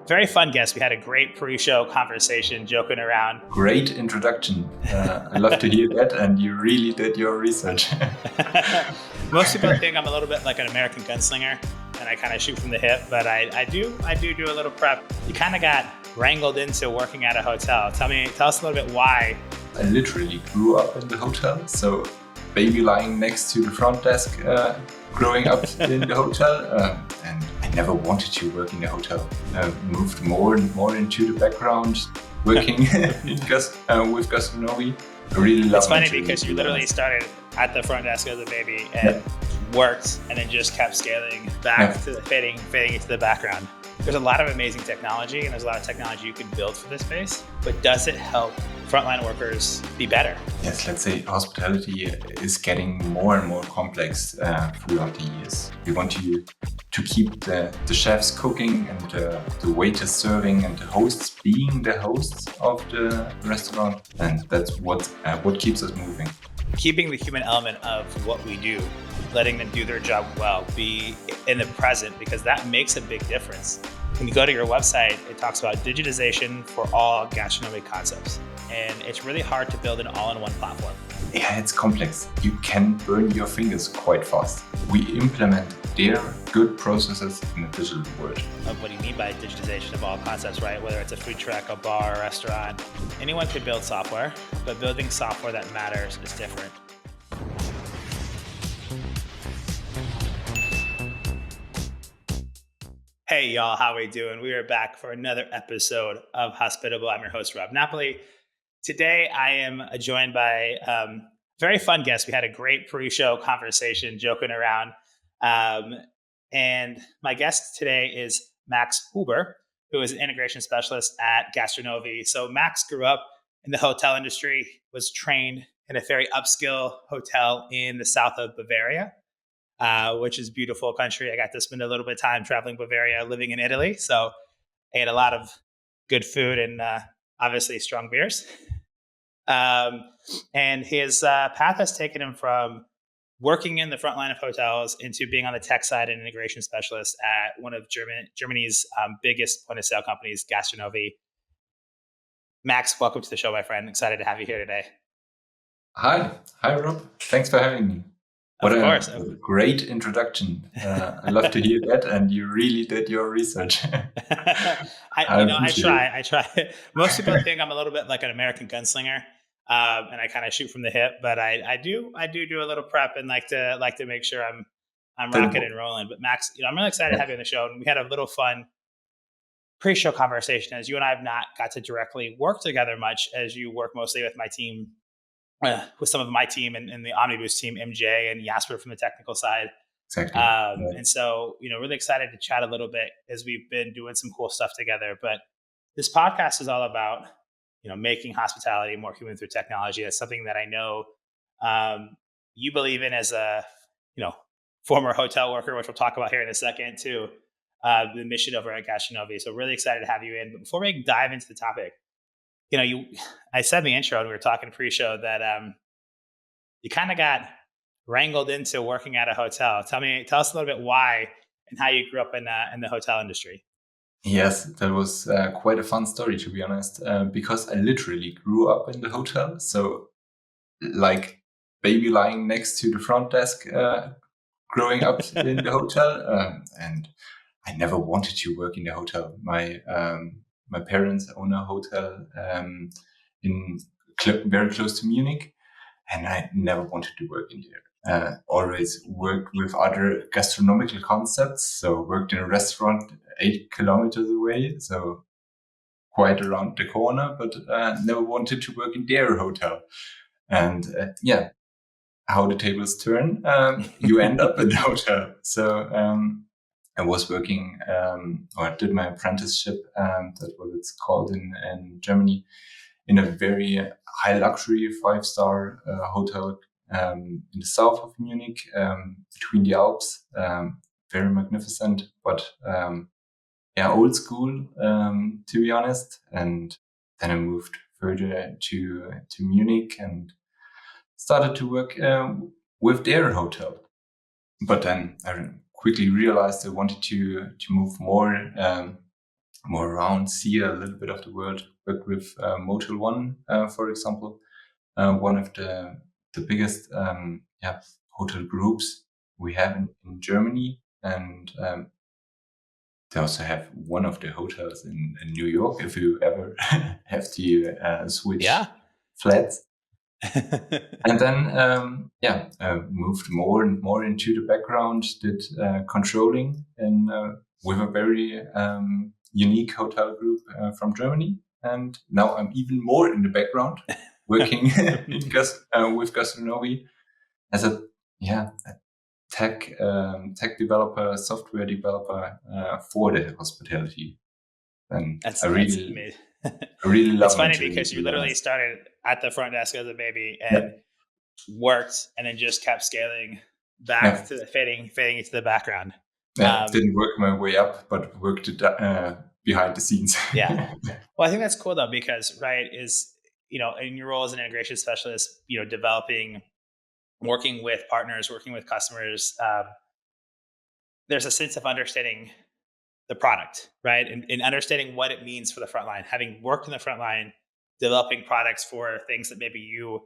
Very fun guest. We had a great pre-show conversation, joking around. Great introduction. I love to hear that, and you really did your research. Most people think I'm a little bit like an American gunslinger, and I kind of shoot from the hip, but I do a little prep. You kind of got wrangled into working at a hotel. Tell us a little bit why. I literally grew up in the hotel, so baby lying next to the front desk, growing up in the hotel, and I never wanted to work in the hotel. I moved more and more into the background, working with Gastronovi. I really love it. It's funny because you literally started at the front desk as a baby and worked, and then just kept scaling back to fading into the background. There's a lot of amazing technology, and there's a lot of technology you can build for this space, but does it help frontline workers be better? Yes, let's say hospitality is getting more and more complex throughout the years. We want to keep the chefs cooking, and the waiters serving, and the hosts being the hosts of the restaurant, and that's what keeps us moving. Keeping the human element of what we do, letting them do their job well, be in the present, because that makes a big difference. When you go to your website, it talks about digitization for all gastronomic concepts. And it's really hard to build an all-in-one platform. Yeah, it's complex. You can burn your fingers quite fast. We implement their good processes in a digital world. What do you mean by digitization of all concepts, right? Whether it's a food truck, a bar, a restaurant, anyone could build software, but building software that matters is different. Hey y'all, how we doing? We are back for another episode of Hospitable. I'm your host, Rob Napoli. Today I am joined by a very fun guest. We had a great pre-show conversation, joking around. And my guest today is Max Huber, who is an integration specialist at Gastronovi. So Max grew up in the hotel industry, was trained in a very upscale hotel in the south of Bavaria, which is a beautiful country. I got to spend a little bit of time traveling Bavaria, living in Italy. So I ate a lot of good food and obviously strong beers. And his path has taken him from working in the front line of hotels into being on the tech side and integration specialist at one of Germany's biggest point of sale companies, Gastronovi. Max, welcome to the show, my friend. Excited to have you here today. Hi, Rob. Thanks for having me. What a great introduction. I love to hear that, and you really did your research. I try. Most people think I'm a little bit like an American gunslinger, and I kind of shoot from the hip. But I do a little prep and like to make sure I'm rocking and rolling. But Max, I'm really excited to have you on the show, and we had a little fun pre-show conversation, as you and I have not got to directly work together much, as you work mostly with my team. With some of my team and the Omnibus team, MJ and Jasper from the technical side. Exactly. And so, really excited to chat a little bit as we've been doing some cool stuff together. But this podcast is all about, making hospitality more human through technology. That's something that I know you believe in as a, former hotel worker, which we'll talk about here in a second too, the mission over at Gastronovi. So really excited to have you in. But before we dive into the topic, I said in the intro, and we were talking pre-show, that you kind of got wrangled into working at a hotel. Tell us a little bit why and how you grew up in the hotel industry. Yes, that was quite a fun story, to be honest, because I literally grew up in the hotel. So like baby lying next to the front desk, growing up in the hotel. And I never wanted to work in the hotel. My parents own a hotel very close to Munich, and I never wanted to work in there. Always worked with other gastronomical concepts, so worked in a restaurant 8 kilometers away, so quite around the corner, but never wanted to work in their hotel. And how the tables turn, you end up in the hotel. So I was working, or I did my apprenticeship, that's what it's called in Germany, in a very high luxury 5-star hotel in the south of Munich, between the Alps. Very magnificent, but old school, to be honest. And then I moved further to Munich and started to work with their hotel. But then I quickly realized I wanted to move more more around, see a little bit of the world. Worked with Modular, for example, one of the biggest hotel groups we have in Germany, and they also have one of the hotels in New York. If you ever have to switch Yeah. flats, and then moved more and more into the background, did controlling and with a very unique hotel group from Germany. And now I'm even more in the background, working with Gastronovi as a tech developer, software developer for the hospitality. And That's I really, amazing. I really It's love my funny journey, because to you be literally honest. started at the front desk as a baby Yeah, and worked, and then just kept scaling yeah, back to the fading into the background. yeah. Um, Didn't work my way up, but worked it behind the scenes. yeah. Well, I think that's cool though, because right is, in your role as an integration specialist, developing, working with partners, working with customers, there's a sense of understanding the product, right? And understanding what it means for the front line. Having worked in the front line, developing products for things that maybe you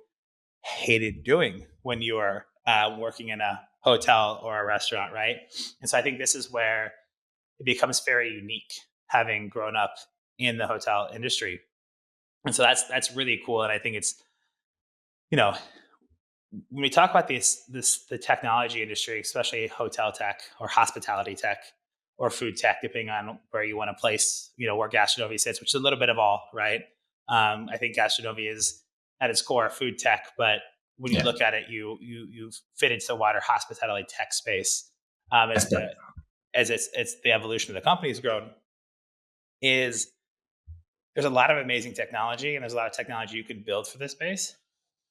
hated doing when you were working in a hotel or a restaurant, right? And so I think this is where it becomes very unique, having grown up in the hotel industry. And so that's really cool. And I think it's, you know, when we talk about the technology industry, especially hotel tech or hospitality tech or food tech, depending on where you want to place, where Gastronovi sits, which is a little bit of all, right? I think Gastronovi is at its core food tech, but when you Yeah, look at it, you fit into the wider hospitality tech space, as aspect. it's the evolution of the company has grown. Is there's a lot of amazing technology, and there's a lot of technology you can build for this space,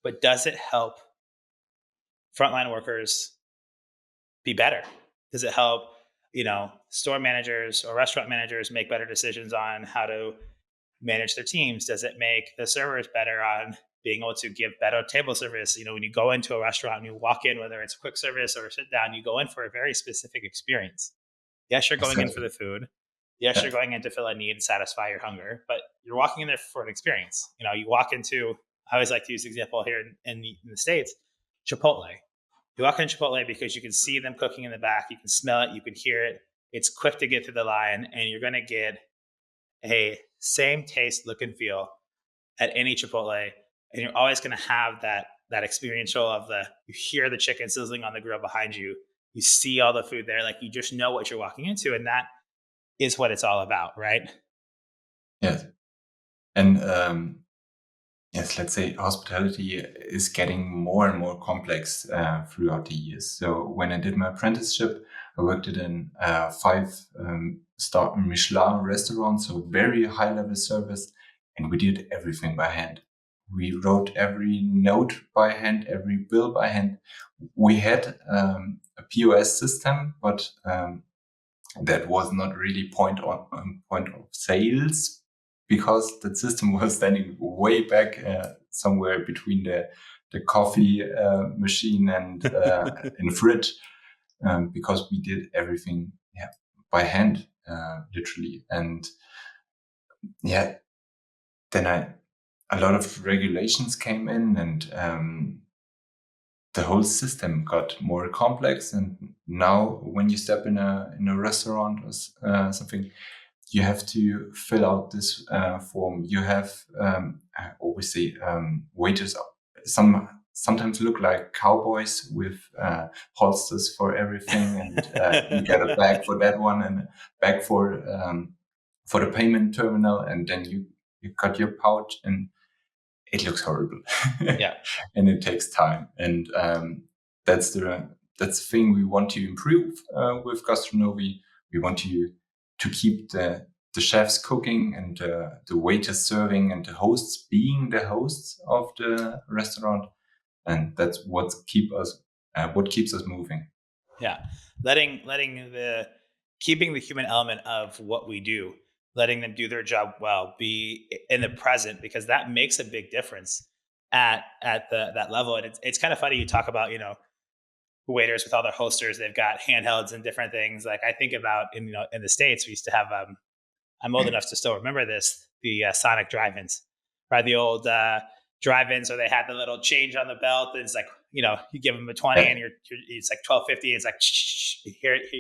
but does it help frontline workers be better? Does it help, store managers or restaurant managers make better decisions on how to manage their teams? Does it make the servers better on being able to give better table service? When you go into a restaurant and you walk in, whether it's quick service or sit down, you go in for a very specific experience. Yes, you're going in for Exactly. the food. Yes, Yeah, you're going in to fill a need and satisfy your hunger, but you're walking in there for an experience. You walk into, I always like to use the example here in the States, Chipotle. You walk in Chipotle because you can see them cooking in the back, you can smell it, you can hear it. It's quick to get through the line, and you're going to get a same taste, look, and feel at any Chipotle, and you're always going to have that experiential of you hear the chicken sizzling on the grill behind you, you see all the food there, like you just know what you're walking into, and that is what it's all about, right? yeah. And yes, let's say hospitality is getting more and more complex throughout the years. So when I did my apprenticeship, I worked at an 5-star Michelin restaurant, so very high level service, and we did everything by hand. We wrote every note by hand, every bill by hand. We had a POS system, but that was not really point of sales, because the system was standing way back somewhere between the coffee machine and in the fridge, because we did everything by hand, literally. And yeah, then a lot of regulations came in, and the whole system got more complex. And now when you step in a restaurant or something, you have to fill out this form. You have, I always say, waiters sometimes look like cowboys with holsters for everything, and you get a bag for that one and a bag for the payment terminal, and then you cut your pouch, and it looks horrible. Yeah. And it takes time. And that's the thing we want to improve with Gastronovi. We want to keep the chefs cooking, and the waiters serving, and the hosts being the hosts of the restaurant. And that's what keeps us moving. Yeah. Letting the keeping the human element of what we do, letting them do their job well, be in the present, because that makes a big difference at that level. And it's kind of funny you talk about, waiters with all their holsters, they've got handhelds and different things. Like I think about in the States, we used to have I'm old enough to still remember this, the Sonic drive-ins, right? The old drive-ins where they had the little change on the belt. And it's like, you give them a 20 and it's like 12.50. It's like, here, it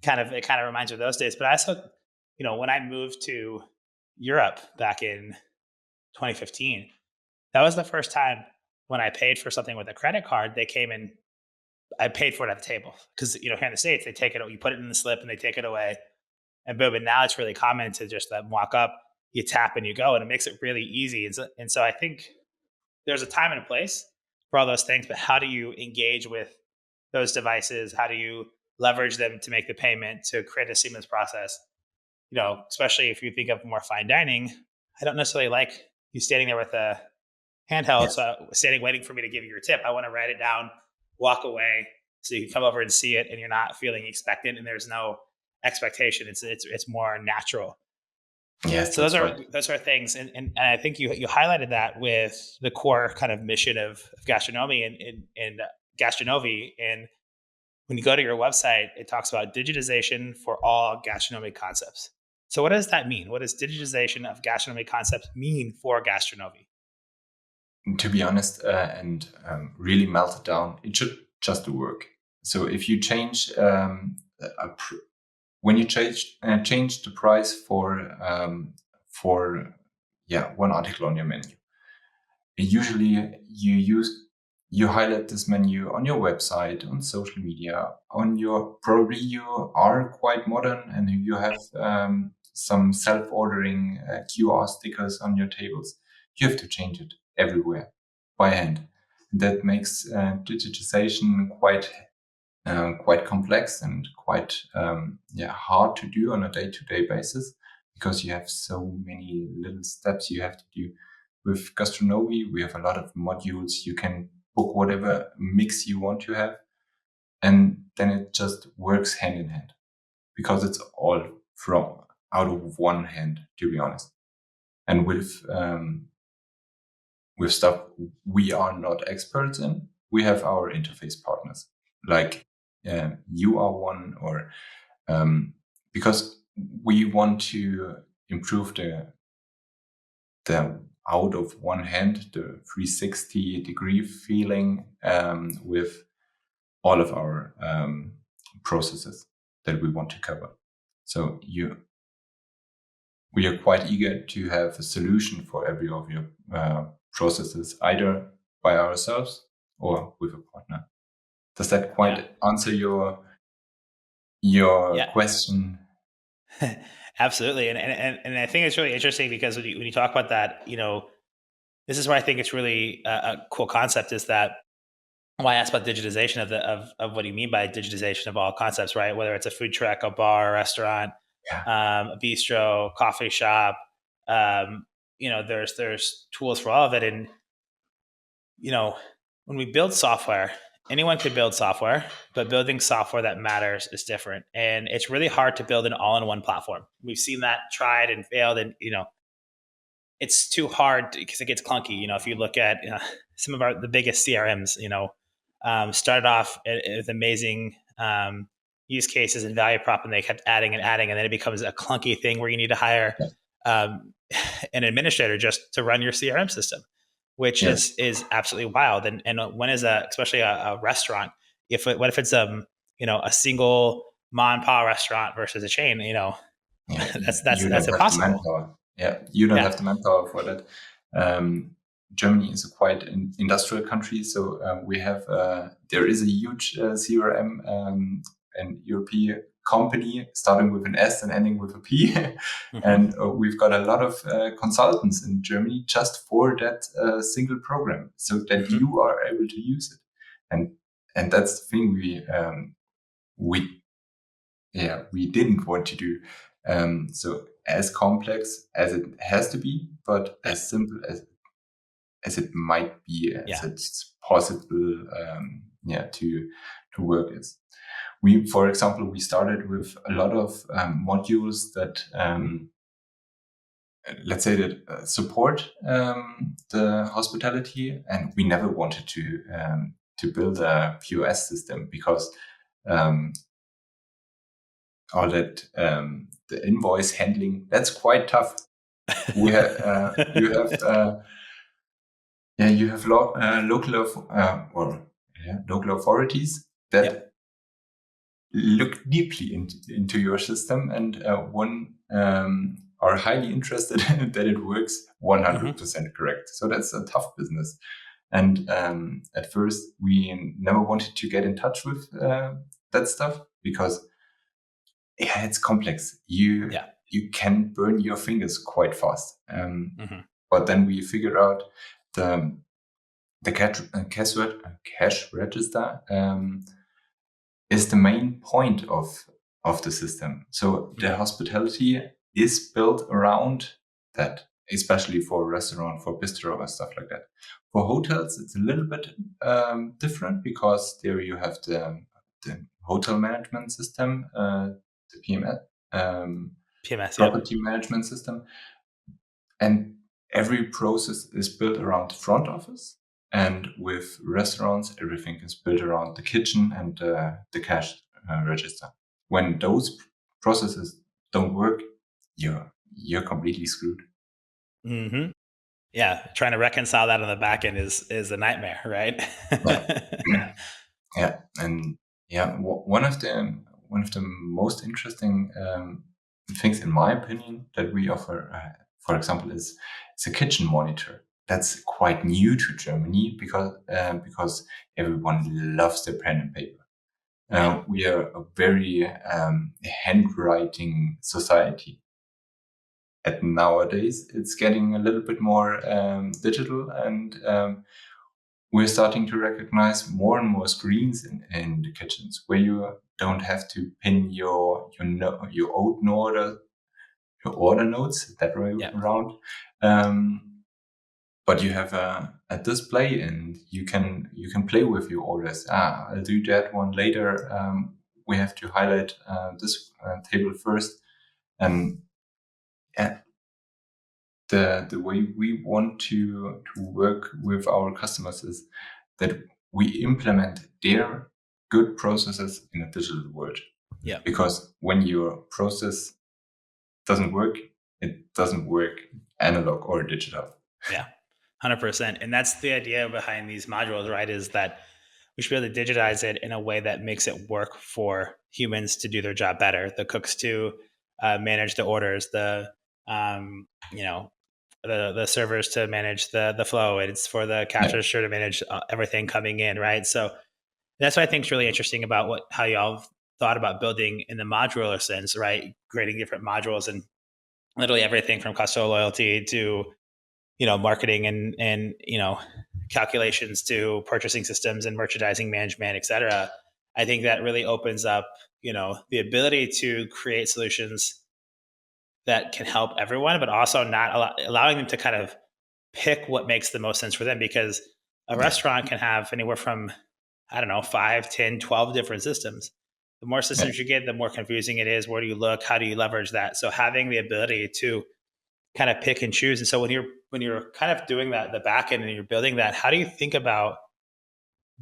kind of reminds me of those days. But I also, when I moved to Europe back in 2015, that was the first time when I paid for something with a credit card. They came in, I paid for it at the table because, here in the States, they take it, you put it in the slip and they take it away and boom. And now it's really common to just let them walk up, you tap and you go, and it makes it really easy. And so I think there's a time and a place for all those things, but how do you engage with those devices? How do you leverage them to make the payment, to create a seamless process? Especially if you think of more fine dining, I don't necessarily like you standing there with a handheld, Yes. so standing waiting for me to give you your tip. I want to write it down, walk away, so you can come over and see it, and you're not feeling expectant, and there's no expectation. It's more natural. Yes, So that's right. those are things, and I think you highlighted that with the core kind of mission of Gastronomi and Gastronovi. And when you go to your website, it talks about digitization for all gastronomic concepts. So what does that mean? What does digitization of gastronomic concepts mean for Gastronovi? To be honest, and really melt it down, it should just work. So if you change when you change the price for one article on your menu, usually you highlight this menu on your website, on social media, probably you are quite modern and you have some self-ordering QR stickers on your tables. You have to change it everywhere by hand. That makes digitization quite complex and quite hard to do on a day-to-day basis, because you have so many little steps you have to do. With Gastronovi, we have a lot of modules. You can book whatever mix you want to have, and then it just works hand in hand, because it's all from out of one hand, to be honest. And with stuff we are not experts in, we have our interface partners, like you are one, or because we want to improve the out of one hand, the 360-degree feeling with all of our processes that we want to cover. So we are quite eager to have a solution for every of your processes, either by ourselves or with a partner. Does that quite answer your question? Absolutely. And I think it's really interesting, because when you talk about that, this is where I think it's really a cool concept, is that why I asked about digitization of what do you mean by digitization of all concepts, right? Whether it's a food truck, a bar, a restaurant, a bistro, coffee shop, there's tools for all of it. And, when we build software, anyone could build software, but building software that matters is different. And it's really hard to build an all-in-one platform. We've seen that tried and failed, and, it's too hard because it gets clunky. If you look at some of the biggest CRMs, started off with amazing use cases and value prop, and they kept adding and adding, and then it becomes a clunky thing where you need to hire an administrator just to run your CRM system, which is absolutely wild. And when is especially a restaurant, what if it's a single mom and pop restaurant versus a chain, that's impossible. You don't have the manpower for that. Germany is a quite industrial country, so we have there is a huge CRM and European company starting with an S and ending with a P, and we've got a lot of consultants in Germany just for that single program, so that you are able to use it, and that's the thing we didn't want to do. So as complex as it has to be, but as simple as it might be, as it's possible to work as. For example, we started with a lot of modules that let's say that support the hospitality, and we never wanted to build a POS system, because all that the invoice handling, that's quite tough. You have local authorities that Yep. look deeply into your system and are highly interested that it works 100% correct. So that's a tough business. And at first, we never wanted to get in touch with that stuff because it's complex. You can burn your fingers quite fast. But then we figured out the cash register is the main point of the system. So the hospitality is built around that, especially for restaurant, for bistro and stuff like that. For hotels, it's a little bit different because there you have the hotel management system, the PMS, property management system, and every process is built around the front office. And with restaurants, everything is built around the kitchen and the cash register. When those processes don't work, you're completely screwed. Mm-hmm. Yeah, trying to reconcile that on the back end is a nightmare, right? Yeah, and one of the most interesting things, in my opinion, that we offer, for example, is a kitchen monitor. That's quite new to Germany because everyone loves their pen and paper. Right. We are a very handwriting society. And nowadays, it's getting a little bit more digital, and we're starting to recognize more and more screens in the kitchens where you don't have to pin your order notes that way around. But you have a display, and you can play with your orders. I'll do that one later. We have to highlight this table first, and the way we want to work with our customers is that we implement their good processes in a digital world. Yeah. Because when your process doesn't work, it doesn't work analog or digital. Yeah. 100%. And that's the idea behind these modules, right? Is that we should be able to digitize it in a way that makes it work for humans to do their job better. The cooks to manage the orders, the servers to manage the flow. It's for the cash register to manage everything coming in, right? So that's what I think is really interesting about how y'all thought about building in the modular sense, right? Creating different modules and literally everything from customer loyalty to marketing and calculations to purchasing systems and merchandising management, et cetera. I think that really opens up, the ability to create solutions that can help everyone, but also not allowing them to kind of pick what makes the most sense for them, because a restaurant can have anywhere from, 5, 10, 12 different systems. The more systems you get, the more confusing it is. Where do you look? How do you leverage that? So having the ability to kind of pick and choose. And so when you're kind of doing that, the back end, and you're building that, how do you think about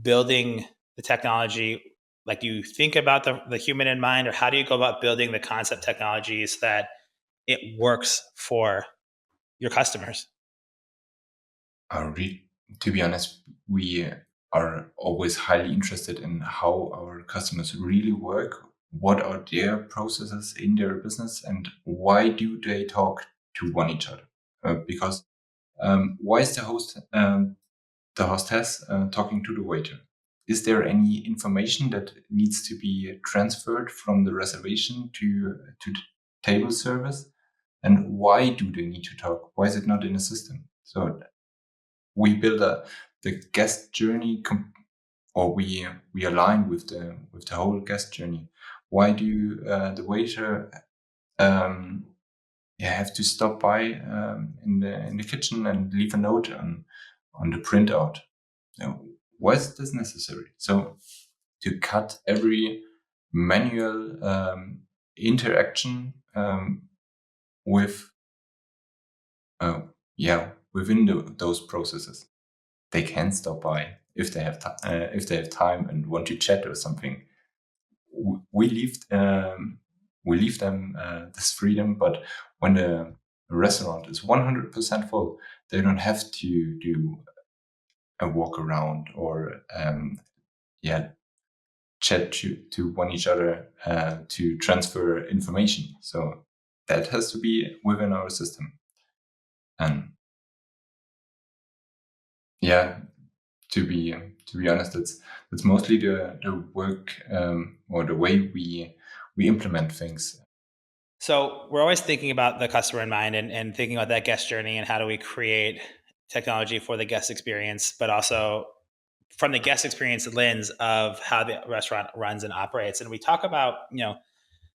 building the technology? Like, do you think about the human in mind, or how do you go about building the concept technologies that it works for your customers? To be honest, we are always highly interested in how our customers really work. What are their processes in their business, and why do they talk to one each other? Because why is the hostess talking to the waiter? Is there any information that needs to be transferred from the reservation to the table service? And why do they need to talk? Why is it not in a system? So we build the guest journey, or we align with the whole guest journey. Why do the waiter have to stop by in the kitchen and leave a note on the printout? Why is this necessary? So to cut every manual interaction with within those processes. They can stop by if they have time and want to chat or something. We leave we leave them this freedom. But when the restaurant is 100% full, they don't have to do a walk around or chat to one each other to transfer information. So that has to be within our system. And yeah, to be honest, that's mostly the work or the way we implement things. So we're always thinking about the customer in mind and thinking about that guest journey and how do we create technology for the guest experience, but also from the guest experience lens of how the restaurant runs and operates. And we talk about,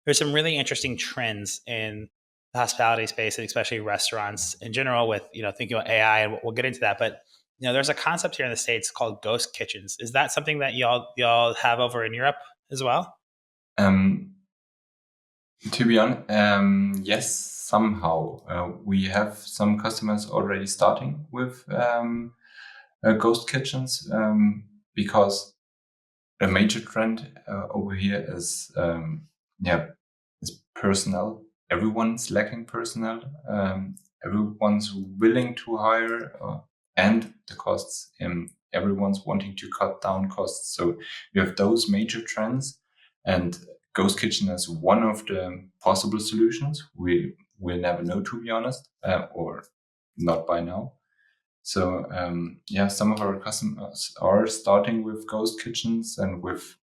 there's some really interesting trends in the hospitality space and especially restaurants in general with, thinking about AI, and we'll get into that. But, there's a concept here in the States called ghost kitchens. Is that something that y'all have over in Europe as well? To be honest, yes, somehow. We have some customers already starting with ghost kitchens because a major trend over here is is personnel. Everyone's lacking personnel. Everyone's willing to hire, and the costs. Everyone's wanting to cut down costs. So you have those major trends, and ghost kitchen is one of the possible solutions. We will never know, to be honest, or not by now. So some of our customers are starting with ghost kitchens and with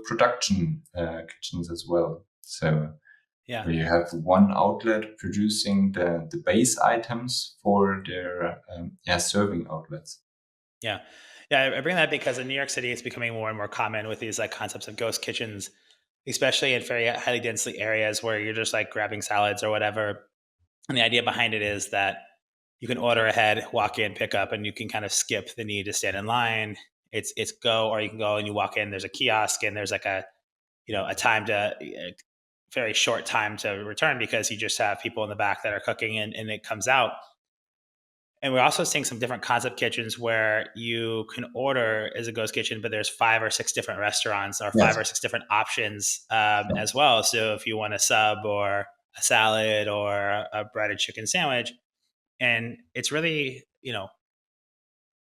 production kitchens as well. So where you have one outlet producing the base items for their serving outlets. Yeah. I bring that because in New York City, it's becoming more and more common with these like concepts of ghost kitchens, especially in very highly densely areas where you're just like grabbing salads or whatever. And the idea behind it is that you can order ahead, walk in, pick up, and you can kind of skip the need to stand in line. It's go, or you can go and you walk in. There's a kiosk and there's like a time to very short time to return because you just have people in the back that are cooking and it comes out. And we're also seeing some different concept kitchens where you can order as a ghost kitchen, but there's 5 or 6 different restaurants or 5 or 6 different options as well. So if you want a sub or a salad or a breaded chicken sandwich, and it's really,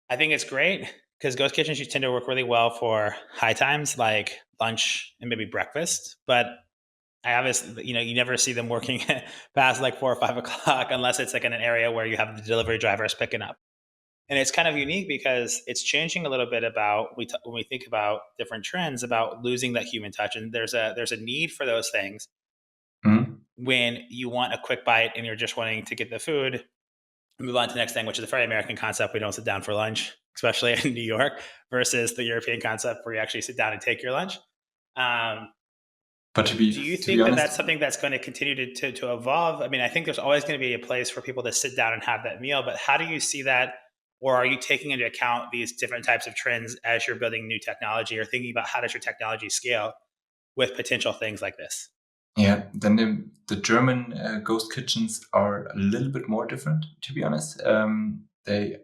I think it's great because ghost kitchens you tend to work really well for high times like lunch and maybe breakfast. But I obviously, you never see them working past like 4 or 5 o'clock unless it's like in an area where you have the delivery drivers picking up. And it's kind of unique because it's changing a little bit about when we think about different trends about losing that human touch. And there's a need for those things when you want a quick bite and you're just wanting to get the food. Move on to the next thing, which is a very American concept. We don't sit down for lunch, especially in New York, versus the European concept where you actually sit down and take your lunch. But do you think that that's something that's going to continue to evolve? I mean, I think there's always going to be a place for people to sit down and have that meal, but how do you see that? Or are you taking into account these different types of trends as you're building new technology or thinking about how does your technology scale with potential things like this? Yeah, then the German ghost kitchens are a little bit more different, to be honest. They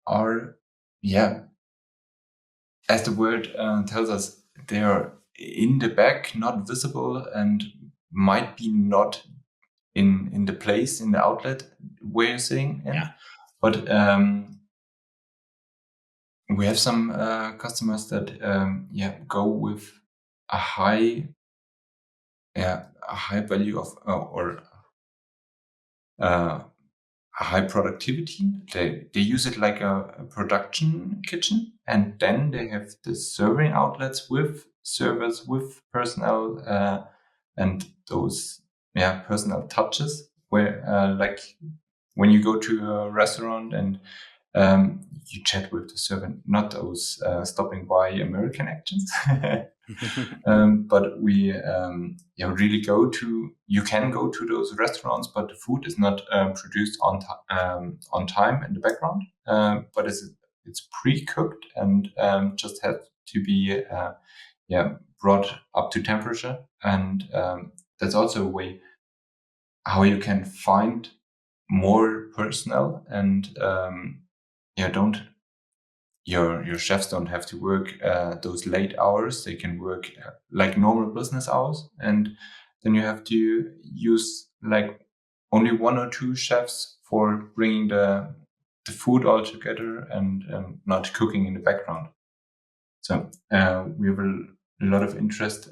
are, as the word tells us, they are in the back, not visible, and might be not in the place, in the outlet where you're sitting in. Yeah. But we have some customers that go with a high value of or a high productivity. They use it like a production kitchen, and then they have the serving outlets with servers, with personnel, and those personal touches where like when you go to a restaurant and you chat with the servant, not those stopping by American accents. But we really you can go to those restaurants, but the food is not produced on time in the background, but it's pre-cooked and just has to be brought up to temperature. And that's also a way how you can find more personnel and your chefs don't have to work those late hours. They can work like normal business hours, and then you have to use like only 1 or 2 chefs for bringing the food all together and not cooking in the background. So we have a lot of interest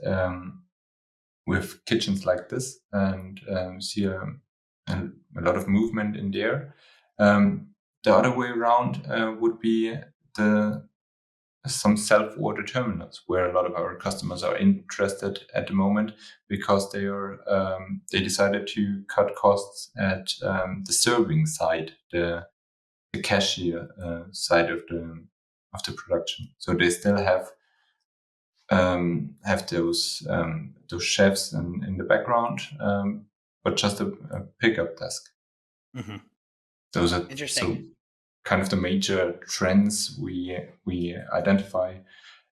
with kitchens like this, and see a lot of movement in there. The other way around would be some self-order terminals, where a lot of our customers are interested at the moment, because they decided to cut costs at the serving side, the cashier side of the production. So they still have those chefs in the background, but just a pickup desk. Mm-hmm. Those are Interesting. kind of the major trends we identify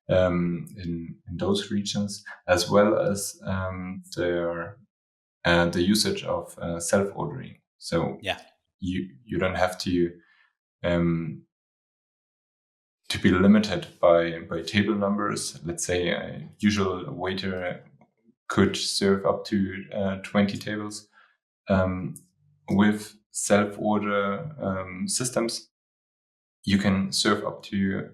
in those regions, as well as the usage of self-ordering. So Yeah. you don't have to be limited by table numbers. Let's say a usual waiter could serve up to 20 tables. With self-order systems, you can serve up to,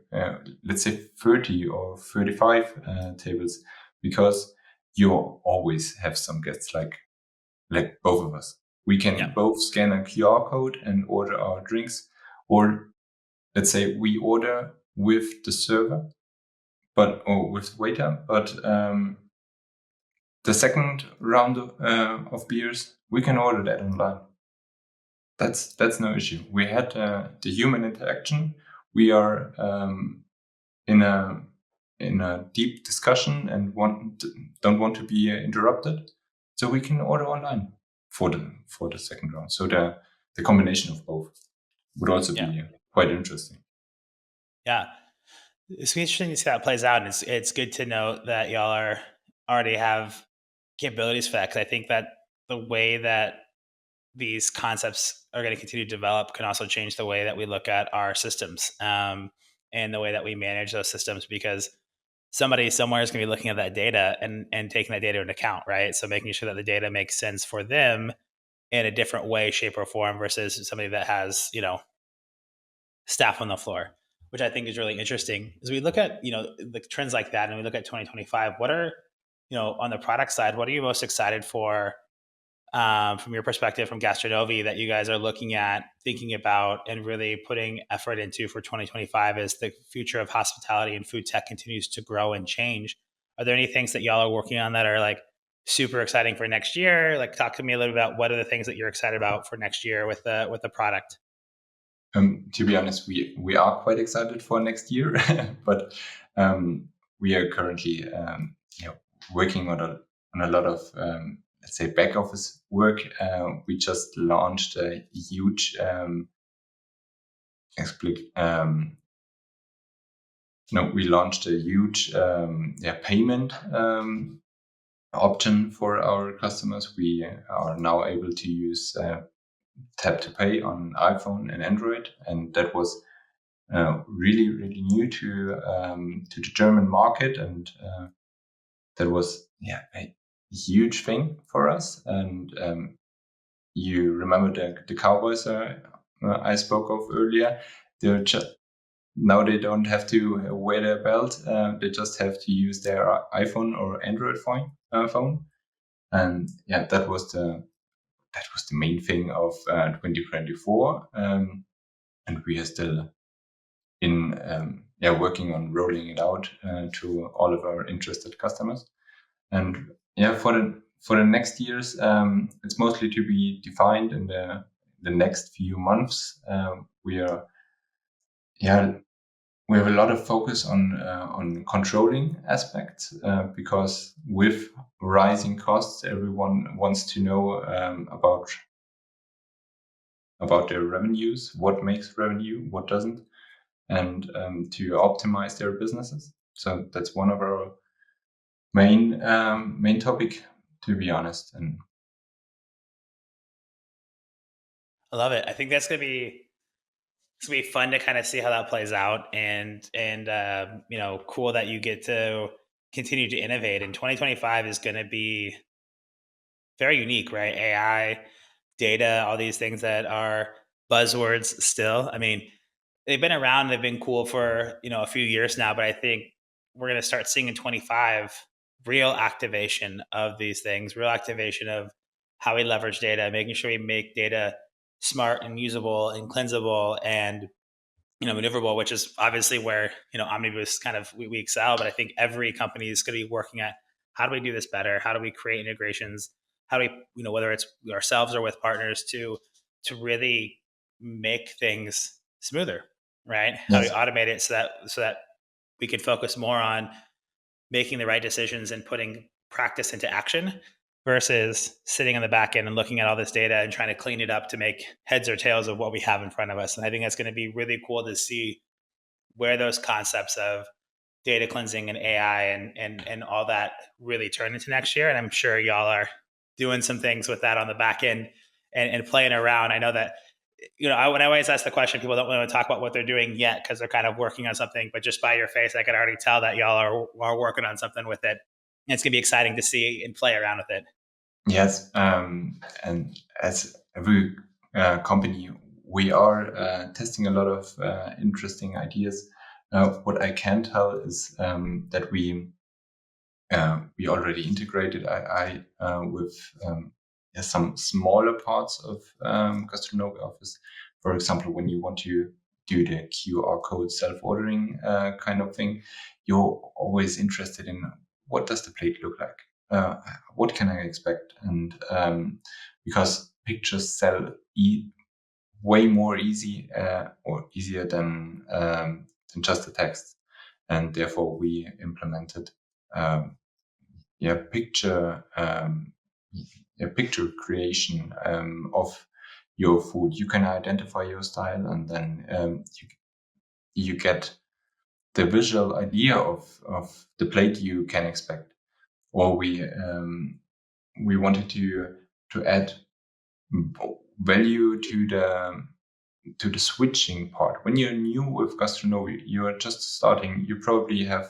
let's say, 30 or 35 tables, because you always have some guests, like both of us. We can both scan a QR code and order our drinks, or let's say we order with the server, or with the waiter, but the second round of beers, we can order that online. That's no issue. We had the human interaction. We are in a deep discussion and don't want to be interrupted, so we can order online for the second round. So the combination of both would also be quite interesting. Yeah, it's interesting to see how it plays out, and it's good to know that y'all already have capabilities for that, because I think that the way that these concepts are going to continue to develop can also change the way that we look at our systems, and the way that we manage those systems, because somebody somewhere is going to be looking at that data and taking that data into account, right? So making sure that the data makes sense for them in a different way, shape, or form versus somebody that has, staff on the floor, which I think is really interesting. As we look at, the trends like that, and we look at 2025, what are, on the product side, what are you most excited for, from your perspective from Gastronovi, that you guys are looking at, thinking about, and really putting effort into for 2025 as the future of hospitality and food tech continues to grow and change? Are there any things that y'all are working on that are like super exciting for next year? Like, talk to me a little about what are the things that you're excited about for next year with the product. To be honest, we are quite excited for next year, but we are currently working on a lot of let's say back office work. We just launched a huge payment option for our customers. We are now able to use tap to pay on iPhone and Android, and that was really new to the German market, and that was a huge thing for us. And you remember the cowboys I spoke of earlier? They're now they don't have to wear their belt; they just have to use their iPhone or Android phone. And that was the main thing of 2024, and we are still in working on rolling it out to all of our interested customers. And for the next years, it's mostly to be defined in the next few months. We have a lot of focus on controlling aspects, because with rising costs, everyone wants to know about their revenues, what makes revenue, what doesn't, and to optimize their businesses. So that's one of our main topic, to be honest. And I love it. I think that's gonna be fun to kind of see how that plays out, and cool that you get to continue to innovate. And 2025 is going to be very unique, right? AI, data, all these things that are buzzwords still. I mean, they've been around, they've been cool for, a few years now, but I think we're going to start seeing in 25 real activation of these things, real activation of how we leverage data, making sure we make data smart and usable and cleansable and maneuverable, which is obviously where Omnibus kind of we excel. But I think every company is going to be working at how do we do this better? How do we create integrations? How do we whether it's ourselves or with partners to really make things smoother, right? How do we Yes. automate it so that we can focus more on making the right decisions and putting practice into action versus sitting on the back end and looking at all this data and trying to clean it up to make heads or tails of what we have in front of us. And I think that's going to be really cool to see where those concepts of data cleansing and AI and all that really turn into next year. And I'm sure y'all are doing some things with that on the back end and playing around. I know that when I always ask the question, people don't want to talk about what they're doing yet because they're kind of working on something. But just by your face, I can already tell that y'all are working on something with it. And it's going to be exciting to see and play around with it. Yes, and as every company, we are testing a lot of interesting ideas. What I can tell is that we already integrated AI with some smaller parts of Gastronovi Office. For example, when you want to do the QR code self-ordering kind of thing, you're always interested in what does the plate look like? What can I expect? And because pictures sell way more easier than just the text, and therefore we implemented picture picture creation of your food. You can identify your style, and then you get the visual idea of the plate you can expect. Or we wanted to add value to the switching part. When you're new with Gastronovi, you are just starting. You probably have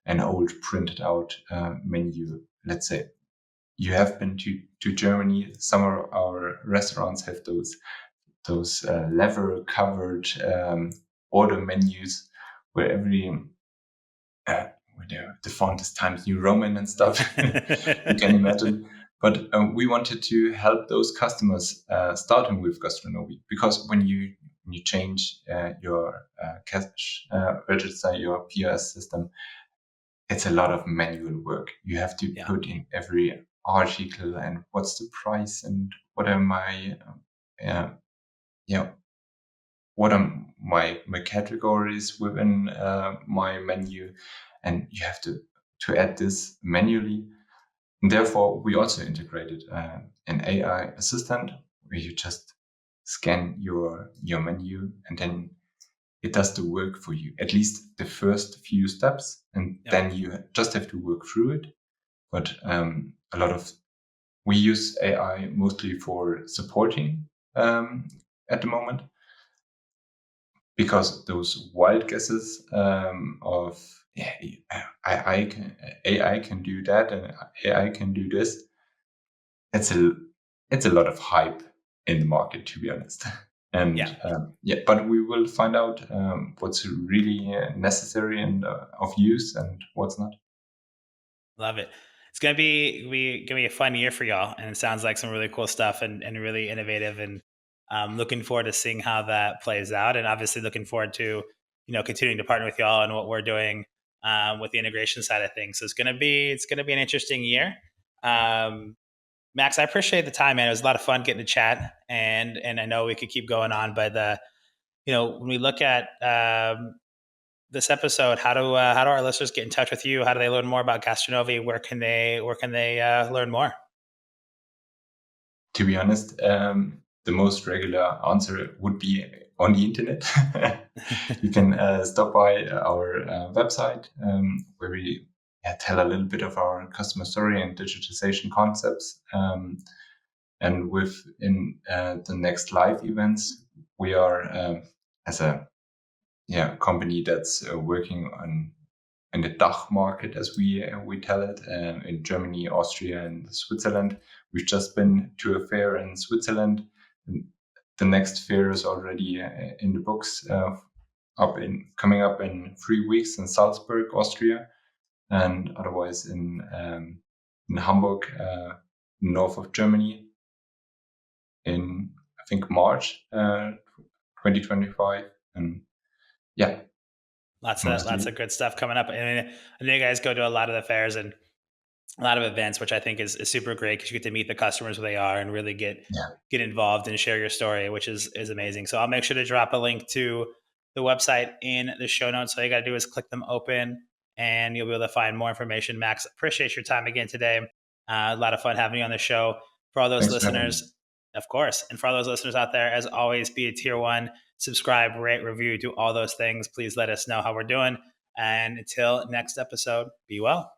an old printed out menu. Let's say you have been to Germany. Some of our restaurants have those leather covered order menus where every the font is Times New Roman and stuff. You can imagine. But we wanted to help those customers starting with Gastronovi, because when you change your cash register, your POS system, it's a lot of manual work. You have to put in every article and what's the price and what are my what are my categories within my menu, and you have to add this manually. And therefore, we also integrated an AI assistant where you just scan your menu and then it does the work for you, at least the first few steps, and then you just have to work through it. But we use AI mostly for supporting at the moment, because those wild guesses of AI can do that and AI can do this. It's a lot of hype in the market, to be honest. And but we will find out what's really necessary and of use and what's not. Love it. It's gonna be a fun year for y'all, and it sounds like some really cool stuff and really innovative. And looking forward to seeing how that plays out, and obviously looking forward to continuing to partner with y'all and what we're doing with the integration side of things. So it's gonna be an interesting year. Max, I appreciate the time, man. It was a lot of fun getting to chat, and I know we could keep going on, but when we look at this episode, how do our listeners get in touch with you? How do they learn more about Gastronovi? Where can they learn more? To be honest, the most regular answer would be on the internet. You can stop by our website where we tell a little bit of our customer story and digitization concepts. And within the next live events, we are as a company that's working in the DACH market, as we tell it, in Germany, Austria, and Switzerland. we've just been to a fair in Switzerland. And the next fair is already in the books, coming up in 3 weeks in Salzburg, Austria, and otherwise in Hamburg, north of Germany, in I think March 2025, and yeah, lots of good stuff coming up. And I know you guys go to a lot of the fairs and a lot of events, which I think is super great because you get to meet the customers where they are and really get involved and share your story, which is amazing. So I'll make sure to drop a link to the website in the show notes. All you got to do is click them open and you'll be able to find more information. Max, appreciate your time again today. A lot of fun having you on the show. For all those listeners, of course, and for all those listeners out there, as always, be a tier 1, subscribe, rate, review, do all those things. Please let us know how we're doing. And until next episode, be well.